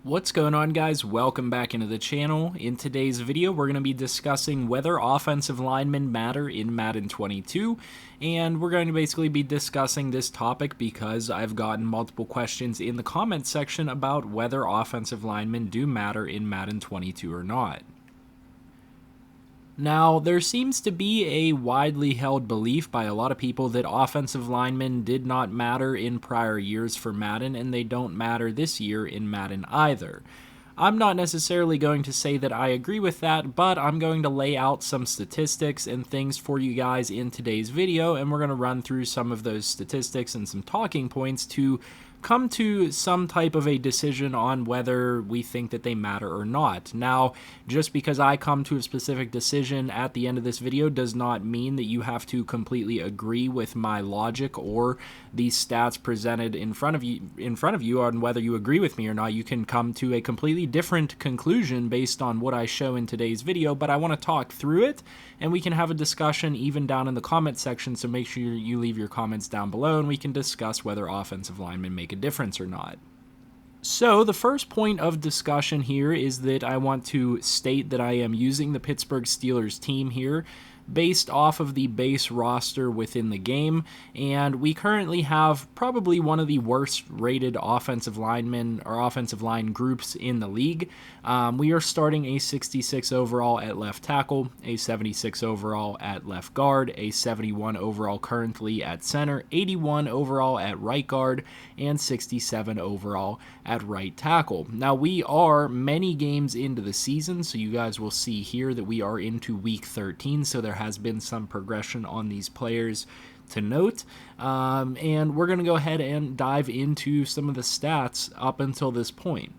What's going on, guys? Welcome back into the channel. In today's video, we're going to be discussing whether offensive linemen matter in Madden 22, and we're going to basically be discussing this topic because I've gotten multiple questions in the comments section about whether offensive linemen do matter in Madden 22 or not. Now, there seems to be a widely held belief by a lot of people that offensive linemen did not matter in prior years for Madden, and they don't matter this year in Madden either. I'm not necessarily going to say that I agree with that, but I'm going to lay out some statistics and things for you guys in today's video, and we're going to run through some of those statistics and some talking points to come to some type of a decision on whether we think that they matter or not. Now, just because I come to a specific decision at the end of this video does not mean that you have to completely agree with my logic or these stats presented in front of you on whether you agree with me or not. You can come to a completely different conclusion based on what I show in today's video, but I want to talk through it and we can have a discussion even down in the comment section, so make sure you leave your comments down below and we can discuss whether offensive linemen make a difference or not. So the first point of discussion here is that I want to state that I am using the Pittsburgh Steelers team here based off of the base roster within the game, and we currently have probably one of the worst rated offensive linemen or offensive line groups in the league. We are starting a 66 overall at left tackle, a 76 overall at left guard, a 71 overall currently at center, 81 overall at right guard, and 67 overall at right tackle. Now, we are many games into the season, so you guys will see here that we are into week 13, so there has been some progression on these players to note, and we're going to go ahead and dive into some of the stats up until this point.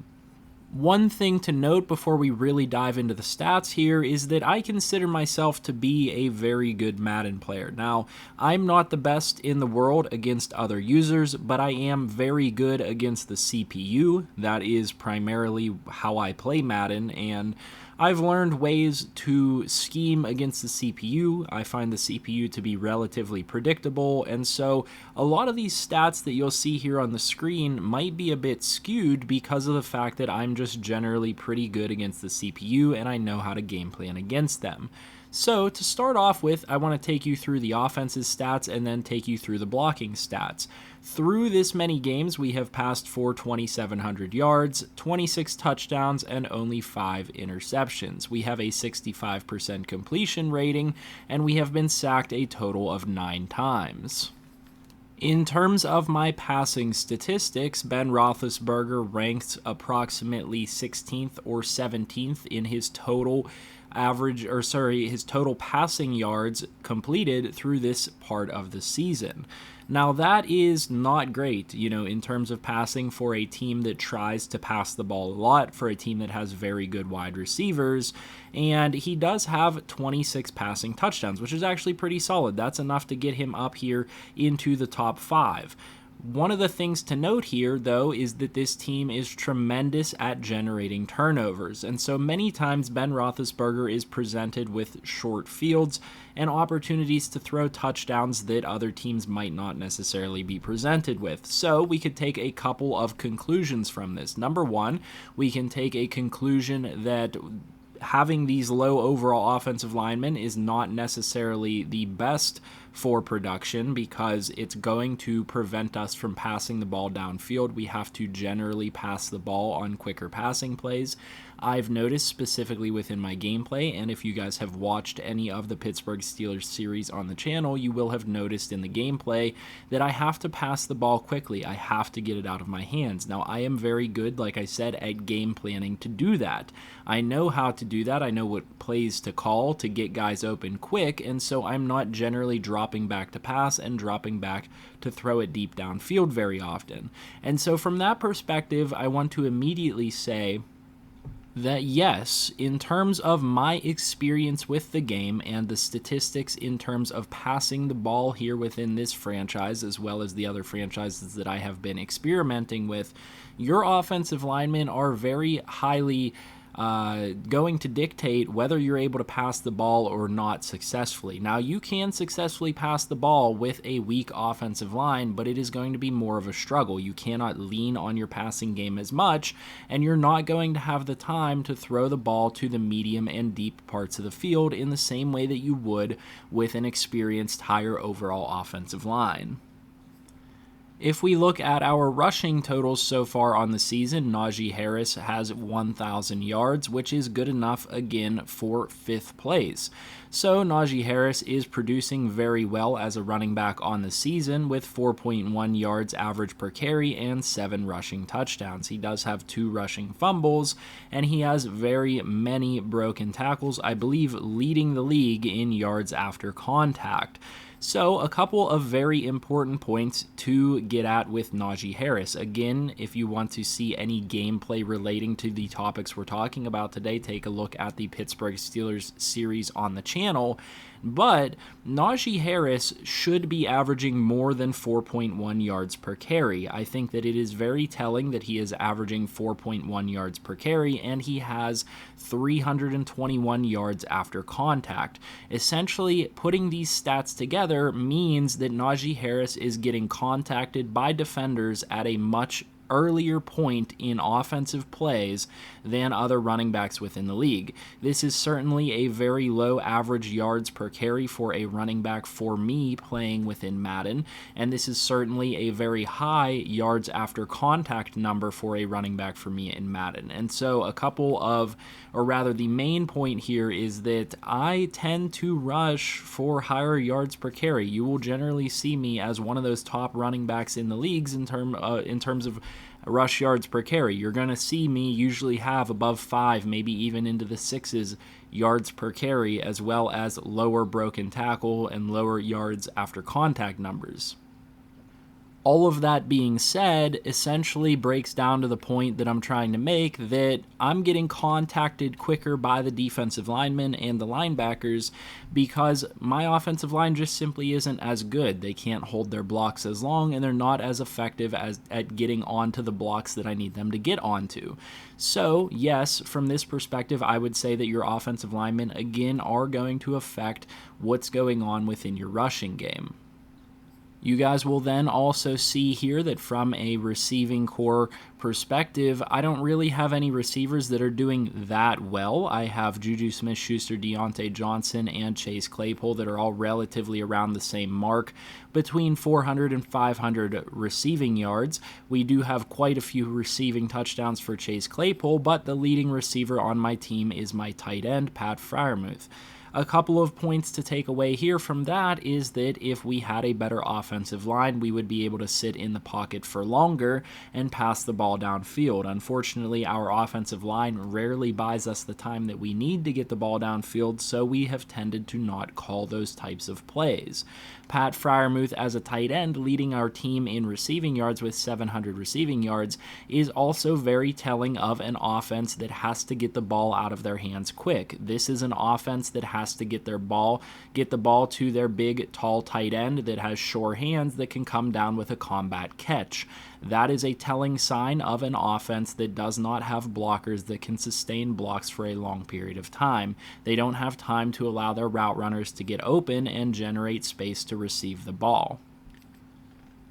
One thing to note before we really dive into the stats here is that I consider myself to be a very good Madden player. Now, I'm not the best in the world against other users, but I am very good against the CPU. That is primarily how I play Madden, and I've learned ways to scheme against the CPU. I find the CPU to be relatively predictable, and so a lot of these stats that you'll see here on the screen might be a bit skewed because of the fact that I'm just generally pretty good against the CPU and I know how to game plan against them. So to start off with, I want to take you through the offense's stats and then take you through the blocking stats. Through this many games, we have passed for 2,700 yards, 26 touchdowns, and only 5 interceptions. We have a 65% completion rating, and we have been sacked a total of 9 times. In terms of my passing statistics, Ben Roethlisberger ranked approximately 16th or 17th in his total his total passing yards completed through this part of the season. Now, that is not great, in terms of passing for a team that tries to pass the ball a lot, for a team that has very good wide receivers, and he does have 26 passing touchdowns, which is actually pretty solid. That's enough to get him up here into the top 5. One of the things to note here, though, is that this team is tremendous at generating turnovers, and so many times Ben Roethlisberger is presented with short fields and opportunities to throw touchdowns that other teams might not necessarily be presented with. So we could take a couple of conclusions from this. Number one, we can take a conclusion that having these low overall offensive linemen is not necessarily the best for production because it's going to prevent us from passing the ball downfield. We have to generally pass the ball on quicker passing plays. I've noticed specifically within my gameplay, and if you guys have watched any of the Pittsburgh Steelers series on the channel, you will have noticed in the gameplay that I have to pass the ball quickly. I have to get it out of my hands. Now, I am very good, like I said, at game planning to do that. I know how to do that. I know what plays to call to get guys open quick, and so I'm not generally dropping back to pass and dropping back to throw it deep downfield very often. And so from that perspective, I want to immediately say that yes, in terms of my experience with the game and the statistics in terms of passing the ball here within this franchise, as well as the other franchises that I have been experimenting with, your offensive linemen are very highly going to dictate whether you're able to pass the ball or not successfully. Now, you can successfully pass the ball with a weak offensive line, but it is going to be more of a struggle. You cannot lean on your passing game as much, and you're not going to have the time to throw the ball to the medium and deep parts of the field in the same way that you would with an experienced higher overall offensive line. If we look at our rushing totals so far on the season, Najee Harris has 1,000 yards, which is good enough, again, for 5th place. So Najee Harris is producing very well as a running back on the season with 4.1 yards average per carry and 7 rushing touchdowns. He does have 2 rushing fumbles, and he has very many broken tackles, I believe leading the league in yards after contact. So a couple of very important points to get at with Najee Harris. Again, if you want to see any gameplay relating to the topics we're talking about today, take a look at the Pittsburgh Steelers series on the channel. But Najee Harris should be averaging more than 4.1 yards per carry. I think that it is very telling that he is averaging 4.1 yards per carry, and he has 321 yards after contact. Essentially, putting these stats together means that Najee Harris is getting contacted by defenders at a much earlier point in offensive plays than other running backs within the league. This is certainly a very low average yards per carry for a running back for me playing within Madden, and this is certainly a very high yards after contact number for a running back for me in Madden. And so the main point here is that I tend to rush for higher yards per carry. You will generally see me as one of those top running backs in the leagues in terms of rush yards per carry. You're going to see me usually have above 5, maybe even into the 6s yards per carry, as well as lower broken tackle and lower yards after contact numbers. All of that being said, essentially breaks down to the point that I'm trying to make, that I'm getting contacted quicker by the defensive linemen and the linebackers because my offensive line just simply isn't as good. They can't hold their blocks as long, and they're not as effective at getting onto the blocks that I need them to get onto. So, yes, from this perspective, I would say that your offensive linemen, again, are going to affect what's going on within your rushing game. You guys will then also see here that from a receiving core perspective, I don't really have any receivers that are doing that well. I have Juju Smith-Schuster, Deontay Johnson, and Chase Claypool that are all relatively around the same mark, between 400 and 500 receiving yards. We do have quite a few receiving touchdowns for Chase Claypool, but the leading receiver on my team is my tight end, Pat Freiermuth. A couple of points to take away here from that is that if we had a better offensive line, we would be able to sit in the pocket for longer and pass the ball downfield. Unfortunately, our offensive line rarely buys us the time that we need to get the ball downfield, so we have tended to not call those types of plays. Pat Freiermuth as a tight end leading our team in receiving yards with 700 receiving yards is also very telling of an offense that has to get the ball out of their hands quick. This is an offense that has to get the ball to their big, tall tight end that has sure hands that can come down with a combat catch. That is a telling sign of an offense that does not have blockers that can sustain blocks for a long period of time. They don't have time to allow their route runners to get open and generate space to receive the ball.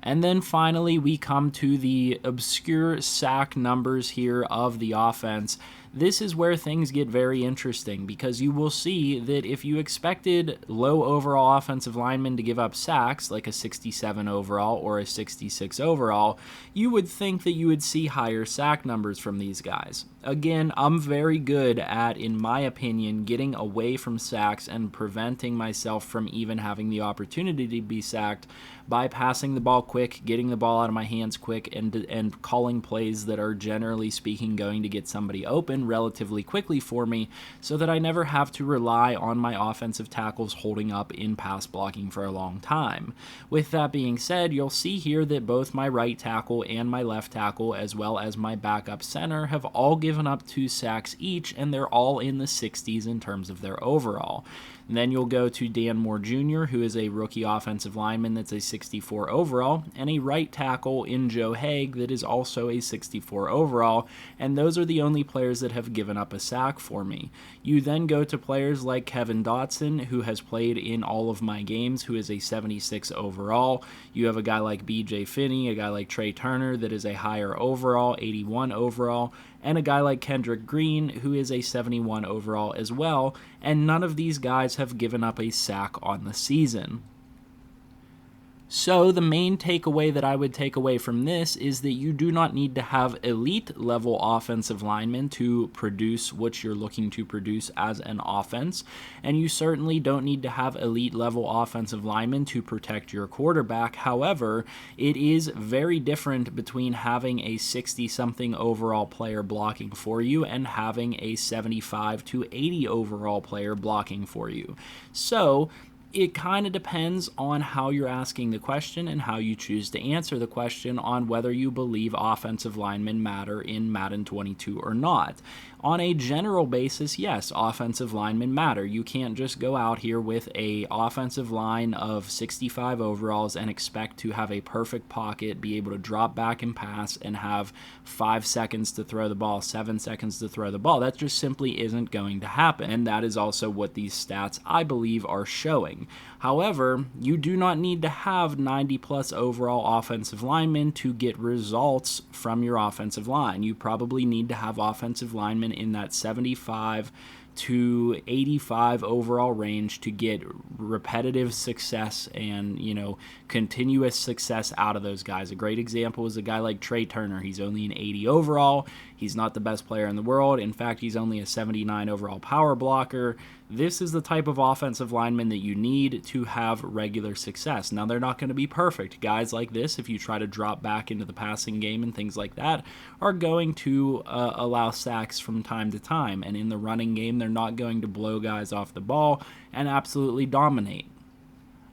And then finally, we come to the obscure sack numbers here of the offense. This is where things get very interesting because you will see that if you expected low overall offensive linemen to give up sacks, like a 67 overall or a 66 overall, you would think that you would see higher sack numbers from these guys. Again, I'm very good at, in my opinion, getting away from sacks and preventing myself from even having the opportunity to be sacked by passing the ball quick, getting the ball out of my hands quick, and calling plays that are generally speaking going to get somebody open relatively quickly for me so that I never have to rely on my offensive tackles holding up in pass blocking for a long time. With that being said, you'll see here that both my right tackle and my left tackle, as well as my backup center, have all given up 2 sacks each, and they're all in the 60s in terms of their overall. And then you'll go to Dan Moore Jr., who is a rookie offensive lineman that's a 64 overall, and a right tackle in Joe Haig that is also a 64 overall, and those are the only players that have given up a sack for me. You then go to players like Kevin Dotson, who has played in all of my games, who is a 76 overall. You have a guy like BJ Finney, a guy like Trey Turner that is a higher overall, 81 overall, and a guy like Kendrick Green, who is a 71 overall as well, and none of these guys have given up a sack on the season. So the main takeaway that I would take away from this is that you do not need to have elite level offensive linemen to produce what you're looking to produce as an offense, and you certainly don't need to have elite level offensive linemen to protect your quarterback. However, it is very different between having a 60-something overall player blocking for you and having a 75 to 80 overall player blocking for you. So it kind of depends on how you're asking the question and how you choose to answer the question on whether you believe offensive linemen matter in Madden 22 or not. On a general basis, yes, offensive linemen matter. You can't just go out here with a offensive line of 65 overalls and expect to have a perfect pocket, be able to drop back and pass, and have 5 seconds to throw the ball, 7 seconds to throw the ball. That just simply isn't going to happen, and that is also what these stats, I believe, are showing. However, you do not need to have 90-plus overall offensive linemen to get results from your offensive line. You probably need to have offensive linemen in that 75 to 85 overall range to get repetitive success and, continuous success out of those guys. A great example is a guy like Trey Turner. He's only an 80 overall. He's not the best player in the world. In fact, he's only a 79 overall power blocker. This is the type of offensive lineman that you need to have regular success. Now, they're not going to be perfect. Guys like this, if you try to drop back into the passing game and things like that, are going to allow sacks from time to time. And in the running game, they're not going to blow guys off the ball and absolutely dominate.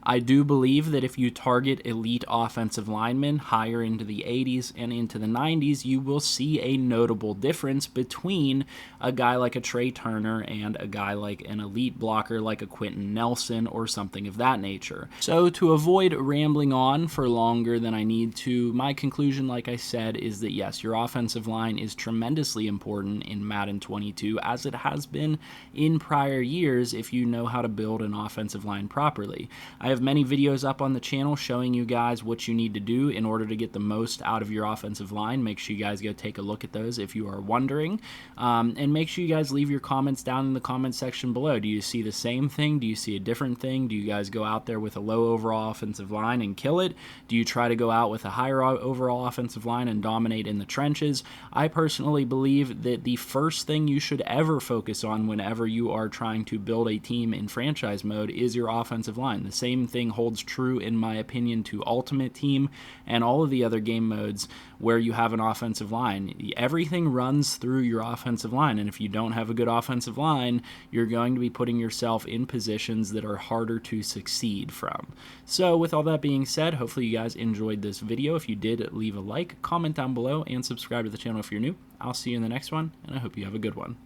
I do believe that if you target elite offensive linemen higher into the 80s and into the 90s, you will see a notable difference between a guy like a Trey Turner and a guy like an elite blocker like a Quentin Nelson or something of that nature. So to avoid rambling on for longer than I need to, my conclusion, like I said, is that yes, your offensive line is tremendously important in Madden 22, as it has been in prior years if you know how to build an offensive line properly. I have many videos up on the channel showing you guys what you need to do in order to get the most out of your offensive line. Make sure you guys go take a look at those if you are wondering. And make sure you guys leave your comments down in the comment section below. Do you see the same thing? Do you see a different thing? Do you guys go out there with a low overall offensive line and kill it? Do you try to go out with a higher overall offensive line and dominate in the trenches? I personally believe that the first thing you should ever focus on whenever you are trying to build a team in franchise mode is your offensive line. The same thing holds true, in my opinion, to Ultimate Team and all of the other game modes where you have an offensive line. Everything runs through your offensive line, and if you don't have a good offensive line, you're going to be putting yourself in positions that are harder to succeed from. So with all that being said, hopefully you guys enjoyed this video. If you did, leave a like, comment down below, and subscribe to the channel if you're new. I'll see you in the next one, and I hope you have a good one.